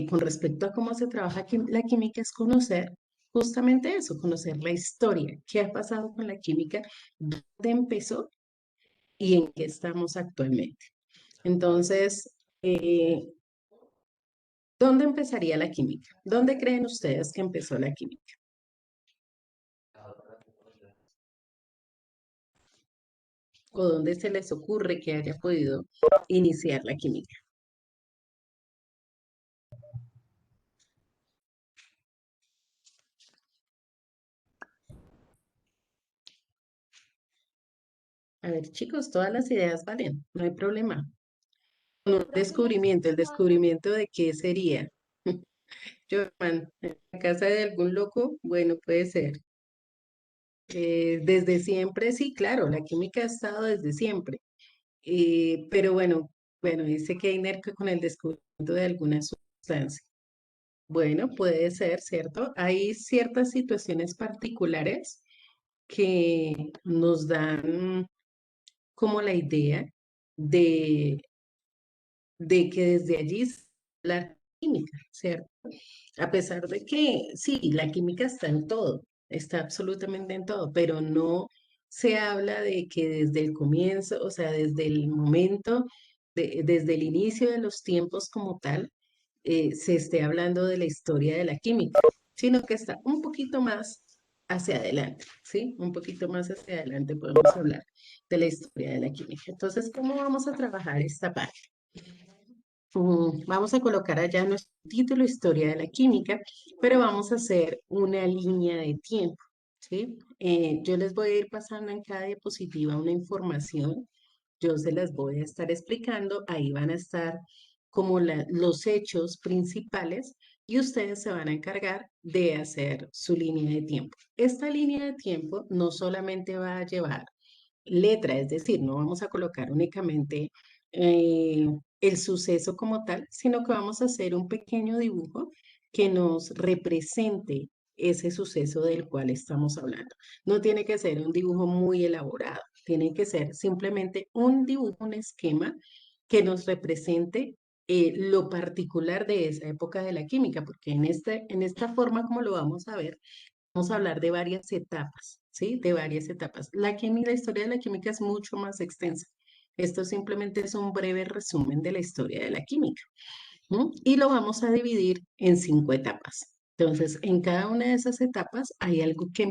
con respecto a cómo se trabaja la química es conocer justamente eso, conocer la historia, qué ha pasado con la química, dónde empezó y en qué estamos actualmente. Entonces, ¿dónde empezaría la química? ¿Dónde creen ustedes que empezó la química? ¿O dónde se les ocurre que haya podido iniciar la química? A ver, chicos, todas las ideas valen, no hay problema. Un descubrimiento, ¿el descubrimiento de qué sería? Johan, ¿en la casa de algún loco? Bueno, puede ser. Desde siempre, sí, claro, la química ha estado desde siempre. Pero bueno, dice que hay que con el descubrimiento de alguna sustancia. Bueno, puede ser, ¿cierto? Hay ciertas situaciones particulares que nos dan como la idea de, de que desde allí es la química, ¿cierto? A pesar de que sí, la química está en todo, está absolutamente en todo, pero no se habla de que desde el comienzo, o sea, desde el momento, desde el inicio de los tiempos como tal, se esté hablando de la historia de la química, sino que está un poquito más hacia adelante, ¿sí? Un poquito más hacia adelante podemos hablar de la historia de la química. Entonces, ¿cómo vamos a trabajar esta parte? Vamos a colocar allá nuestro título, Historia de la Química, pero vamos a hacer una línea de tiempo, ¿sí? Yo les voy a ir pasando en cada diapositiva una información, yo se las voy a estar explicando, ahí van a estar como los hechos principales y ustedes se van a encargar de hacer su línea de tiempo. Esta línea de tiempo no solamente va a llevar letra, es decir, no vamos a colocar únicamente eh, el suceso como tal, sino que vamos a hacer un pequeño dibujo que nos represente ese suceso del cual estamos hablando. No tiene que ser un dibujo muy elaborado, tiene que ser simplemente un dibujo, un esquema que nos represente lo particular de esa época de la química, porque en esta forma como lo vamos a ver, vamos a hablar de varias etapas, ¿sí? De varias etapas. La historia de la química es mucho más extensa. Esto simplemente es un breve resumen de la historia de la química. ¿M? Y lo vamos a dividir en 5 etapas. Entonces, en cada una de esas etapas hay algo que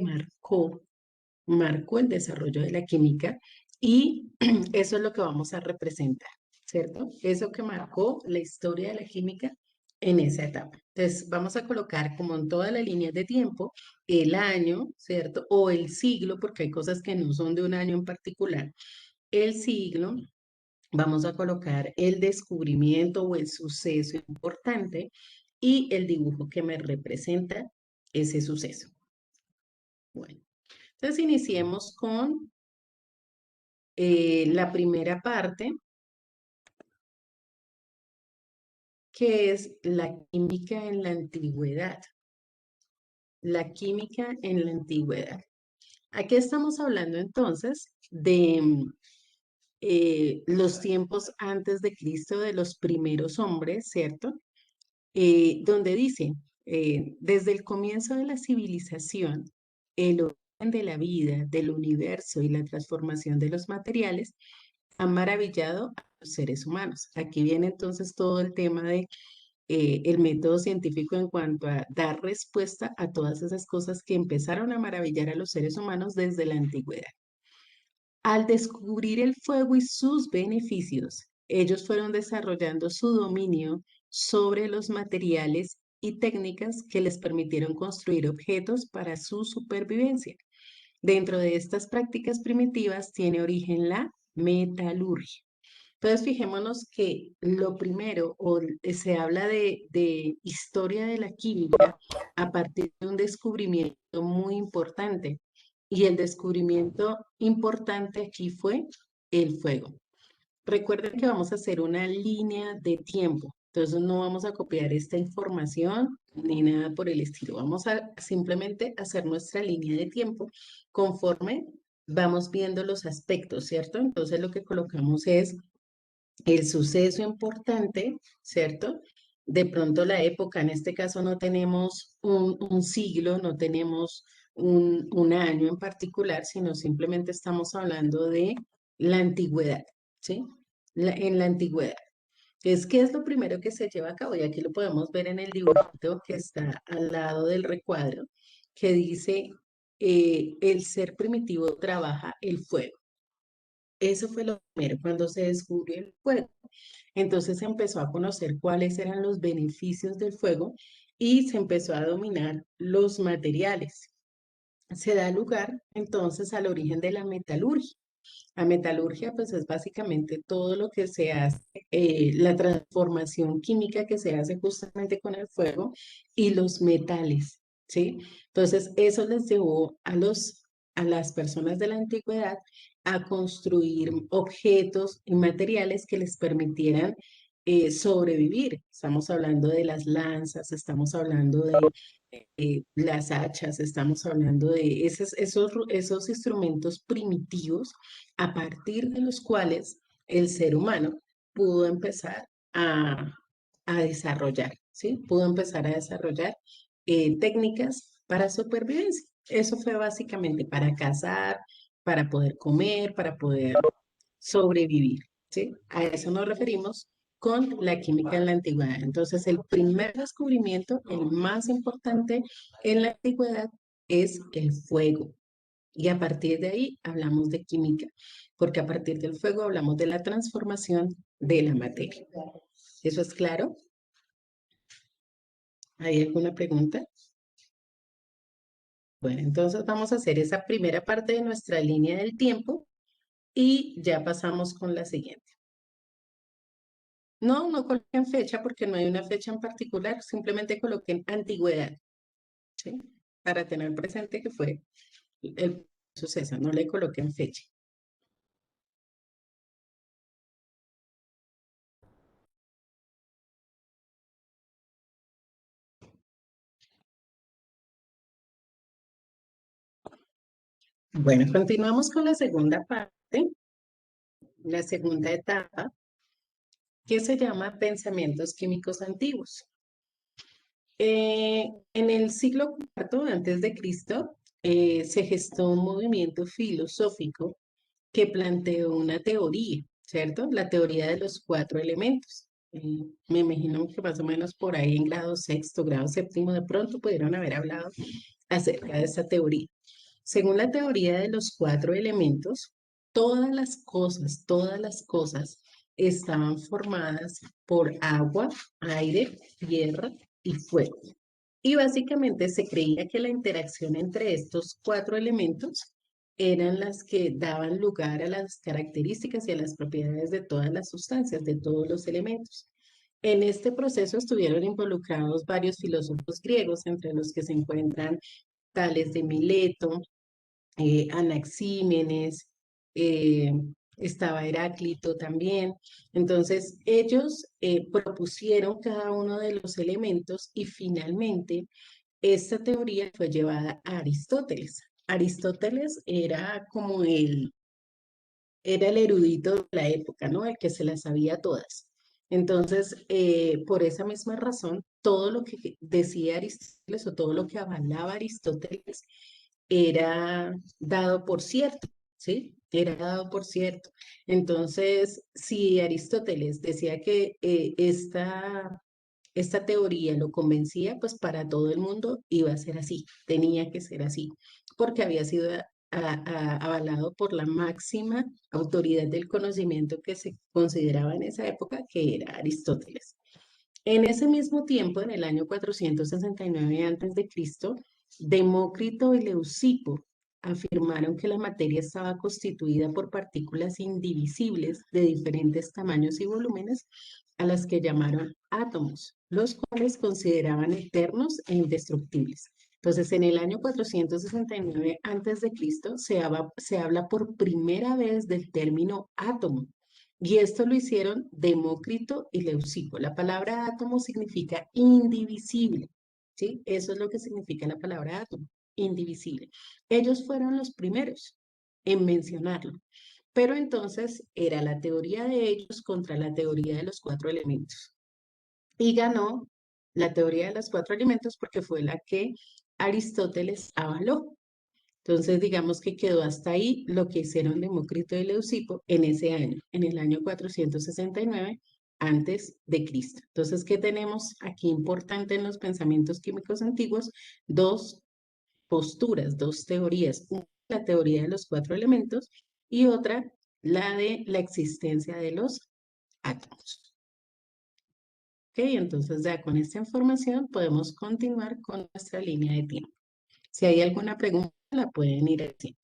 marcó el desarrollo de la química y eso es lo que vamos a representar, ¿cierto? Eso que marcó la historia de la química en esa etapa. Entonces, vamos a colocar como en todas las líneas de tiempo el año, ¿cierto? O el siglo, porque hay cosas que no son de un año en particular. El siglo, vamos a colocar el descubrimiento o el suceso importante y el dibujo que me representa ese suceso. Bueno, entonces iniciemos con la primera parte, que es la química en la antigüedad. La química en la antigüedad. Aquí estamos hablando entonces de los tiempos antes de Cristo, de los primeros hombres, ¿cierto? Donde dice, desde el comienzo de la civilización, el origen de la vida, del universo y la transformación de los materiales han maravillado a los seres humanos. Aquí viene entonces todo el tema de el método científico en cuanto a dar respuesta a todas esas cosas que empezaron a maravillar a los seres humanos desde la antigüedad. Al descubrir el fuego y sus beneficios, ellos fueron desarrollando su dominio sobre los materiales y técnicas que les permitieron construir objetos para su supervivencia. Dentro de estas prácticas primitivas tiene origen la metalurgia. Entonces, fijémonos que lo primero, se habla de historia de la química a partir de un descubrimiento muy importante. Y el descubrimiento importante aquí fue el fuego. Recuerden que vamos a hacer una línea de tiempo. Entonces, no vamos a copiar esta información ni nada por el estilo. Vamos a simplemente hacer nuestra línea de tiempo conforme vamos viendo los aspectos, ¿cierto? Entonces, lo que colocamos es el suceso importante, ¿cierto? de pronto la época, en este caso no tenemos un siglo, no tenemos un año en particular, sino simplemente estamos hablando de la antigüedad, ¿sí? En la antigüedad. ¿Qué es lo primero que se lleva a cabo? Y aquí lo podemos ver en el dibujito que está al lado del recuadro, que dice, el ser primitivo trabaja el fuego. Eso fue lo primero, cuando se descubrió el fuego. Entonces se empezó a conocer cuáles eran los beneficios del fuego y se empezó a dominar los materiales. Se da lugar entonces al origen de la metalurgia. La metalurgia, pues es básicamente todo lo que se hace, la transformación química que se hace justamente con el fuego y los metales, ¿sí? Entonces, eso les llevó a las personas de la antigüedad a construir objetos y materiales que les permitieran sobrevivir. Estamos hablando de las lanzas, estamos hablando de las hachas, estamos hablando de esos instrumentos primitivos a partir de los cuales el ser humano pudo empezar a, a desarrollar, ¿sí? Pudo empezar a desarrollar técnicas para supervivencia. Eso fue básicamente para cazar, para poder comer, para poder sobrevivir, ¿sí? A eso nos referimos con la química en la antigüedad. Entonces, el primer descubrimiento, el más importante en la antigüedad, es el fuego. Y a partir de ahí hablamos de química, porque a partir del fuego hablamos de la transformación de la materia. ¿Eso es claro? ¿Hay alguna pregunta? Bueno, entonces vamos a hacer esa primera parte de nuestra línea del tiempo y ya pasamos con la siguiente. No, no coloquen fecha porque no hay una fecha en particular, simplemente coloquen antigüedad, ¿sí? Para tener presente que fue el suceso, no le coloquen fecha. Bueno, continuamos con la segunda parte, la segunda etapa, que se llama pensamientos químicos antiguos. En el siglo IV antes de Cristo se gestó un movimiento filosófico que planteó una teoría, ¿cierto? La teoría de los cuatro elementos. Me imagino que más o menos por ahí en grado sexto, grado séptimo, de pronto pudieron haber hablado acerca de esa teoría. Según la teoría de los cuatro elementos, todas las cosas estaban formadas por agua, aire, tierra y fuego. Y básicamente se creía que la interacción entre estos cuatro elementos eran las que daban lugar a las características y a las propiedades de todas las sustancias, de todos los elementos. En este proceso estuvieron involucrados varios filósofos griegos, entre los que se encuentran Tales de Mileto, Anaxímenes, eh, estaba Heráclito también. Entonces, ellos propusieron cada uno de los elementos y finalmente esta teoría fue llevada a Aristóteles. Aristóteles era el erudito de la época, ¿no? El que se las sabía todas. Entonces, por esa misma razón, todo lo que decía Aristóteles o todo lo que avalaba Aristóteles era dado por cierto, ¿sí? Era dado por cierto. Entonces, si Aristóteles decía que esta teoría lo convencía, pues para todo el mundo iba a ser así, tenía que ser así, porque había sido avalado por la máxima autoridad del conocimiento que se consideraba en esa época, que era Aristóteles. En ese mismo tiempo, en el año 469 a.C., Demócrito y Leucipo afirmaron que la materia estaba constituida por partículas indivisibles de diferentes tamaños y volúmenes, a las que llamaron átomos, los cuales consideraban eternos e indestructibles. Entonces, en el año 469 a.C. Se habla por primera vez del término átomo, y esto lo hicieron Demócrito y Leucipo. La palabra átomo significa indivisible, ¿sí? Eso es lo que significa la palabra átomo, indivisible. Ellos fueron los primeros en mencionarlo. Pero entonces era la teoría de ellos contra la teoría de los cuatro elementos. y ganó la teoría de los cuatro elementos porque fue la que Aristóteles avaló. Entonces, digamos que quedó hasta ahí lo que hicieron Demócrito y Leucipo en ese año, en el año 469 antes de Cristo. Entonces, ¿qué tenemos aquí importante en los pensamientos químicos antiguos? Dos posturas, dos teorías. Una, la teoría de los cuatro elementos y otra, la de la existencia de los átomos. Ok, entonces ya con esta información podemos continuar con nuestra línea de tiempo. Si hay alguna pregunta, la pueden ir haciendo.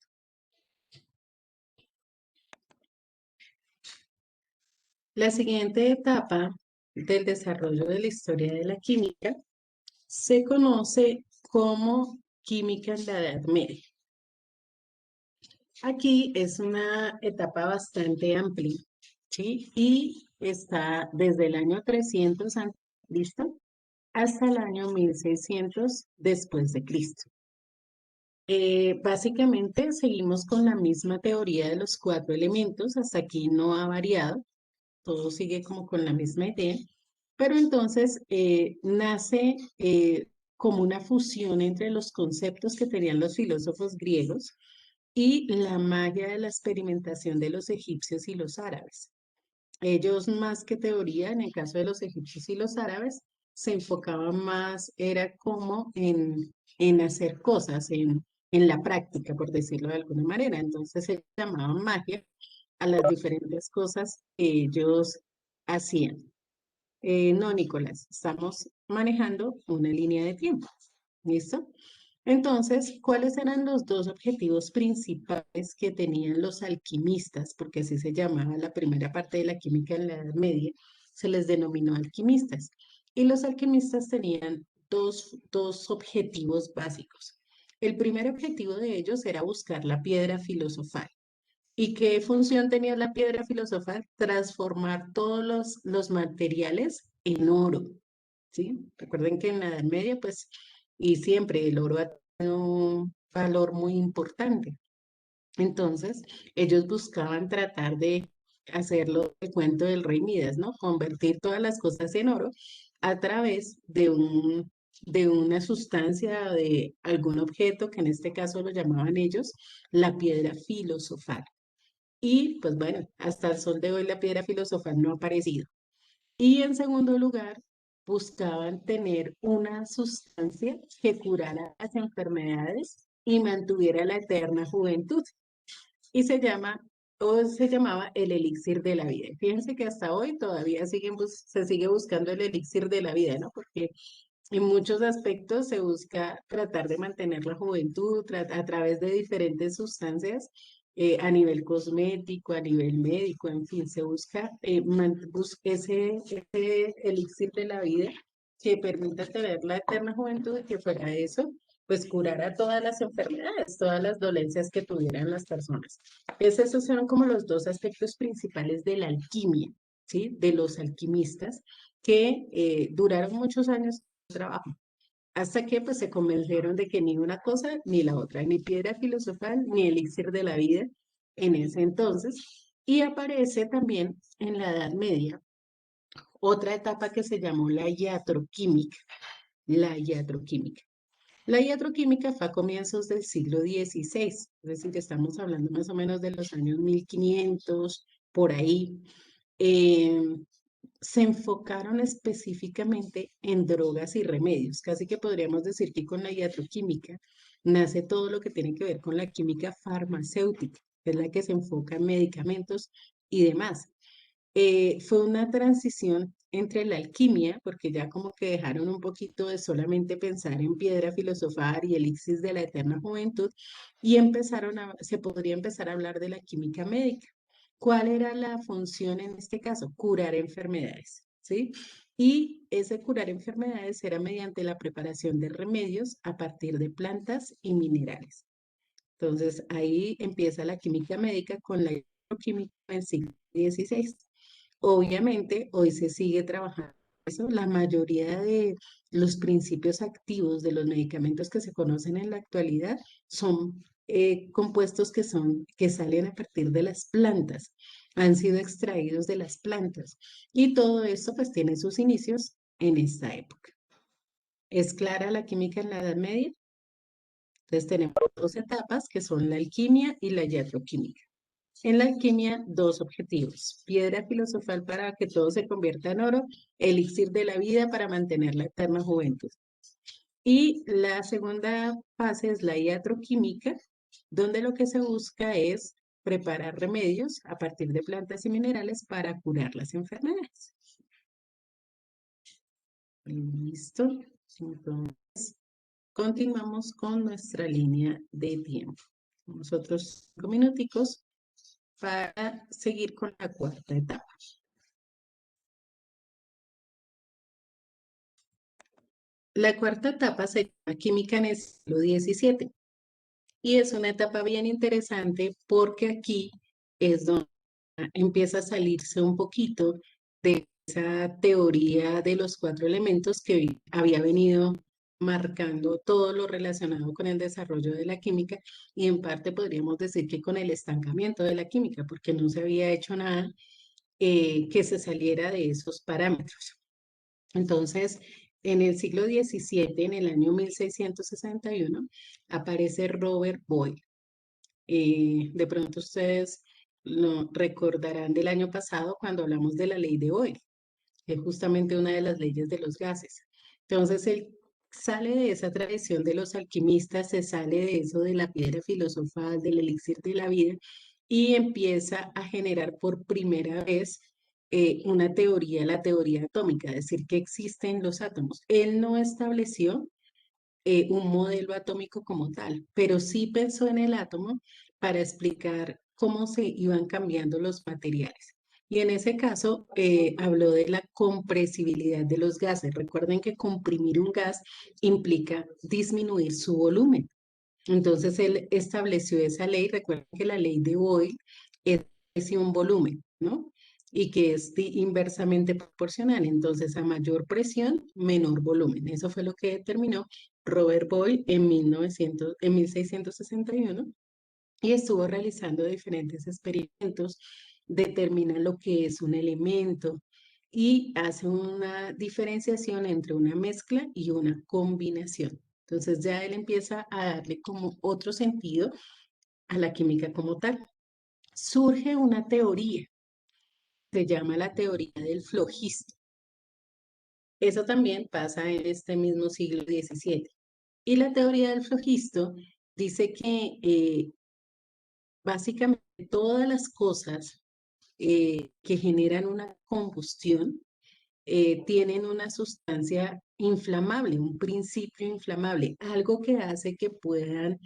La siguiente etapa del desarrollo de la historia de la química se conoce como química en la Edad Media. Aquí es una etapa bastante amplia, ¿sí? Y está desde el año 300 antes de Cristo hasta el año 1600 después de Cristo. Básicamente seguimos con la misma teoría de los cuatro elementos, hasta aquí no ha variado, todo sigue como con la misma idea, pero entonces nace como una fusión entre los conceptos que tenían los filósofos griegos y la magia de la experimentación de los egipcios y los árabes. Ellos más que teoría, en el caso de los egipcios y los árabes, se enfocaban más, era como en hacer cosas, en la práctica, por decirlo de alguna manera. Entonces se llamaban magia a las diferentes cosas que ellos hacían. No, Nicolás, estamos manejando una línea de tiempo. ¿Listo? Entonces, ¿cuáles eran los dos objetivos principales que tenían los alquimistas? Porque así se llamaba la primera parte de la química en la Edad Media, se les denominó alquimistas. Y los alquimistas tenían dos objetivos básicos. El primer objetivo de ellos era buscar la piedra filosofal. ¿Y qué función tenía la piedra filosofal? Transformar todos los materiales en oro, ¿sí? Recuerden que en la Edad Media, pues, y siempre el oro ha tenido un valor muy importante. Entonces, ellos buscaban tratar de hacerlo el cuento del rey Midas, ¿no? Convertir todas las cosas en oro a través de una sustancia, de algún objeto, que en este caso lo llamaban ellos la piedra filosofal. Y pues bueno, hasta el sol de hoy la piedra filosofal no ha aparecido. Y en segundo lugar, buscaban tener una sustancia que curara las enfermedades y mantuviera la eterna juventud. Y se llamaba el elixir de la vida. Fíjense que hasta hoy todavía se sigue buscando el elixir de la vida, ¿no? Porque en muchos aspectos se busca tratar de mantener la juventud a través de diferentes sustancias a nivel cosmético, a nivel médico, en fin, se busca ese elixir de la vida que permita tener la eterna juventud y que fuera de eso, pues curara todas las enfermedades, todas las dolencias que tuvieran las personas. Esos son como los dos aspectos principales de la alquimia, ¿sí? De los alquimistas que duraron muchos años trabajo, hasta que pues se convencieron de que ni una cosa ni la otra, ni piedra filosofal ni elixir de la vida en ese entonces. Y aparece también en la Edad Media otra etapa que se llamó la iatroquímica. La iatroquímica. La iatroquímica fue a comienzos del siglo XVI, es decir, que estamos hablando más o menos de los años 1500, por ahí. Eh, Se enfocaron específicamente en drogas y remedios. Casi que podríamos decir que con la iatroquímica nace todo lo que tiene que ver con la química farmacéutica, que es la que se enfoca en medicamentos y demás. Fue una transición entre la alquimia, porque ya como que dejaron un poquito de solamente pensar en piedra filosofal y elixir de la eterna juventud, y se podría empezar a hablar de la química médica. ¿Cuál era la función en este caso? Curar enfermedades, ¿sí? Y ese curar enfermedades era mediante la preparación de remedios a partir de plantas y minerales. Entonces ahí empieza la química médica con la química del siglo XVI. Obviamente, hoy se sigue trabajando eso. La mayoría de los principios activos de los medicamentos que se conocen en la actualidad son compuestos que salen a partir de las plantas, han sido extraídos de las plantas. Y todo esto pues tiene sus inicios en esta época. ¿Es clara la química en la Edad Media? Entonces tenemos dos etapas que son la alquimia y la iatroquímica. En la alquimia, dos objetivos: piedra filosofal para que todo se convierta en oro, elixir de la vida para mantener la eterna juventud. Y la segunda fase es la iatroquímica, donde lo que se busca es preparar remedios a partir de plantas y minerales para curar las enfermedades. Listo. Entonces, continuamos con nuestra línea de tiempo. Nosotros 5 minuticos para seguir con la cuarta etapa. La cuarta etapa se llama química en el siglo XVII y es una etapa bien interesante porque aquí es donde empieza a salirse un poquito de esa teoría de los 4 elementos que había venido marcando todo lo relacionado con el desarrollo de la química y en parte podríamos decir que con el estancamiento de la química, porque no se había hecho nada que se saliera de esos parámetros. Entonces, en el siglo XVII, en el año 1661, aparece Robert Boyle. De pronto ustedes lo recordarán del año pasado cuando hablamos de la ley de Boyle, que es justamente una de las leyes de los gases. Entonces, él sale de esa tradición de los alquimistas, se sale de eso de la piedra filosofal, del elixir de la vida, y empieza a generar por primera vez una teoría, la teoría atómica, es decir, que existen los átomos. Él no estableció un modelo atómico como tal, pero sí pensó en el átomo para explicar cómo se iban cambiando los materiales. Y en ese caso habló de la compresibilidad de los gases. Recuerden que comprimir un gas implica disminuir su volumen. Entonces él estableció esa ley. Recuerden que la ley de Boyle estableció un volumen, ¿no? Y que es inversamente proporcional. Entonces, a mayor presión, menor volumen. Eso fue lo que determinó Robert Boyle en 1661 y estuvo realizando diferentes experimentos, determina lo que es un elemento y hace una diferenciación entre una mezcla y una combinación. Entonces ya él empieza a darle como otro sentido a la química como tal. Surge una teoría, se llama la teoría del flogisto. Eso también pasa en este mismo siglo XVII. Y la teoría del flogisto dice que básicamente todas las cosas que generan una combustión tienen una sustancia inflamable, un principio inflamable, algo que hace que puedan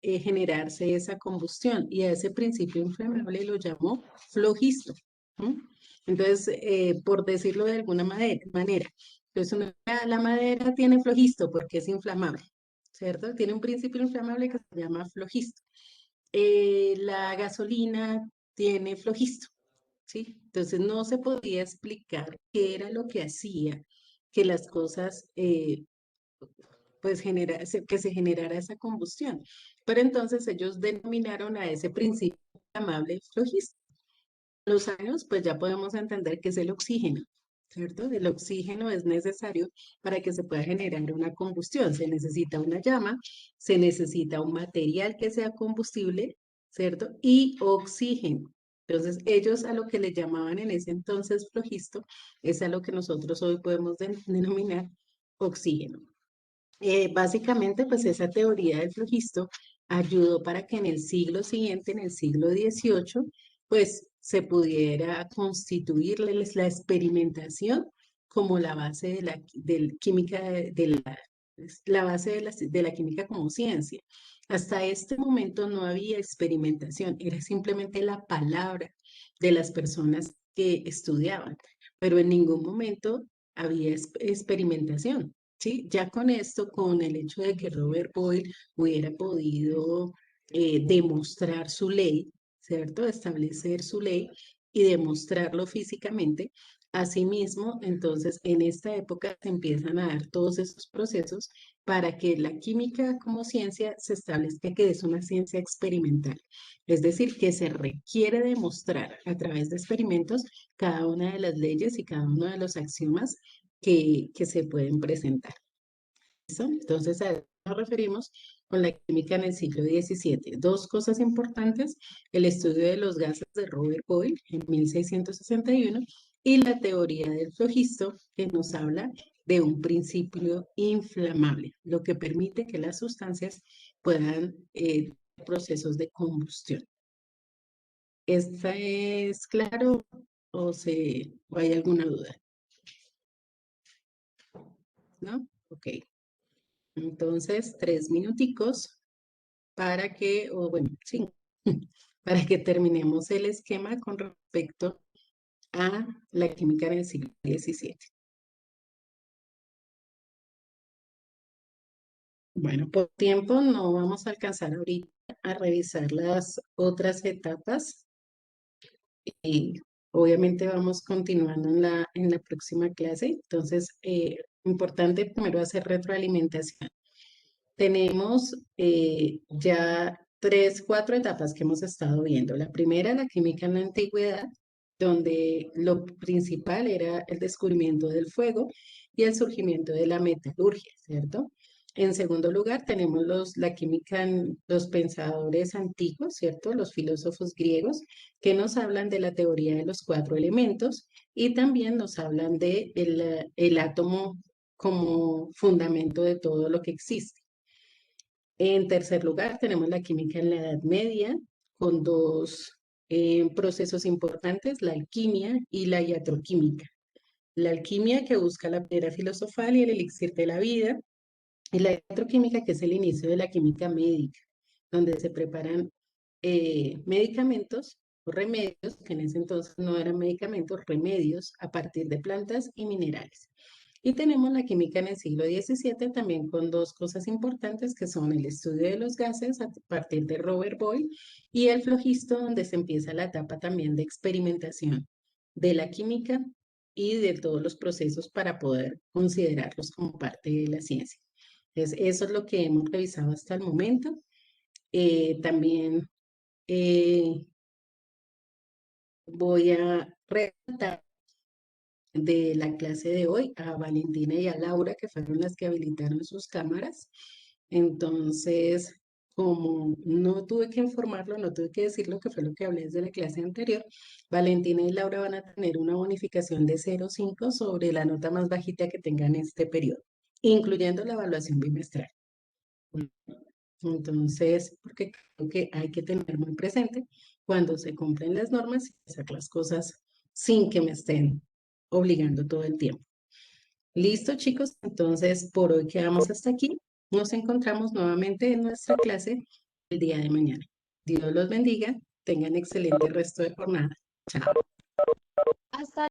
generarse esa combustión. Y a ese principio inflamable lo llamó flogisto. ¿M? Entonces, por decirlo de alguna manera, entonces la madera tiene flogisto porque es inflamable, ¿cierto? Tiene un principio inflamable que se llama flogisto. La gasolina tiene flogisto, ¿sí? Entonces no se podía explicar qué era lo que hacía que las cosas, pues, que se generara esa combustión. Pero entonces ellos denominaron a ese principio inflamable flogisto. Con los años, pues ya podemos entender que es el oxígeno, ¿cierto? El oxígeno es necesario para que se pueda generar una combustión. Se necesita una llama, se necesita un material que sea combustible, ¿cierto? Y oxígeno. Entonces, ellos a lo que le llamaban en ese entonces flogisto es a lo que nosotros hoy podemos denominar oxígeno. Básicamente, pues esa teoría del flogisto ayudó para que en el siglo siguiente, en el siglo XVIII, pues se pudiera constituir la experimentación como la base de la química, la base de la química como ciencia. Hasta este momento no había experimentación, era simplemente la palabra de las personas que estudiaban, pero en ningún momento había experimentación. Sí, ya con esto, con el hecho de que Robert Boyle hubiera podido demostrar su ley, ¿cierto? Establecer su ley y demostrarlo físicamente. Asimismo, entonces, en esta época se empiezan a dar todos esos procesos para que la química como ciencia se establezca que es una ciencia experimental. Es decir, que se requiere demostrar a través de experimentos cada una de las leyes y cada uno de los axiomas que se pueden presentar. ¿Listo? Entonces, a eso nos referimos con la química en el siglo XVII. Dos cosas importantes: el estudio de los gases de Robert Boyle en 1661 y la teoría del flogisto, que nos habla de un principio inflamable, lo que permite que las sustancias puedan procesos de combustión. ¿Esta es claro o hay alguna duda? ¿No? Ok. Entonces, 3 minuticos para que, o bueno, sí, para que terminemos el esquema con respecto a la química en el siglo XVII. Bueno, por tiempo no vamos a alcanzar ahorita a revisar las otras etapas y obviamente vamos continuando en la próxima clase. Entonces, importante primero hacer retroalimentación. Tenemos ya 3, 4 etapas que hemos estado viendo. La primera, la química en la antigüedad, donde lo principal era el descubrimiento del fuego y el surgimiento de la metalurgia, ¿cierto? En segundo lugar, tenemos la química en los pensadores antiguos, ¿cierto? Los filósofos griegos, que nos hablan de la teoría de los 4 elementos y también nos hablan de el átomo como fundamento de todo lo que existe. En tercer lugar, tenemos la química en la Edad Media, con dos procesos importantes: la alquimia y la iatroquímica. La alquimia, que busca la piedra filosofal y el elixir de la vida, y la iatroquímica, que es el inicio de la química médica, donde se preparan medicamentos o remedios, que en ese entonces no eran medicamentos, remedios a partir de plantas y minerales. Y tenemos la química en el siglo XVII también con dos cosas importantes, que son el estudio de los gases a partir de Robert Boyle y el flogisto, donde se empieza la etapa también de experimentación de la química y de todos los procesos para poder considerarlos como parte de la ciencia. Entonces, eso es lo que hemos revisado hasta el momento. También eh, voy a resaltar de la clase de hoy a Valentina y a Laura, que fueron las que habilitaron sus cámaras. Entonces, como no tuve que informarlo, no tuve que decir lo que fue lo que hablé desde la clase anterior, Valentina y Laura van a tener una bonificación de 0,5 sobre la nota más bajita que tengan en este periodo, incluyendo la evaluación bimestral. Entonces, porque creo que hay que tener muy presente cuando se cumplen las normas y hacer las cosas sin que me estén obligando todo el tiempo. Listo, chicos, entonces por hoy quedamos hasta aquí. Nos encontramos nuevamente en nuestra clase el día de mañana. Dios los bendiga, tengan excelente resto de jornada. Chao. Hasta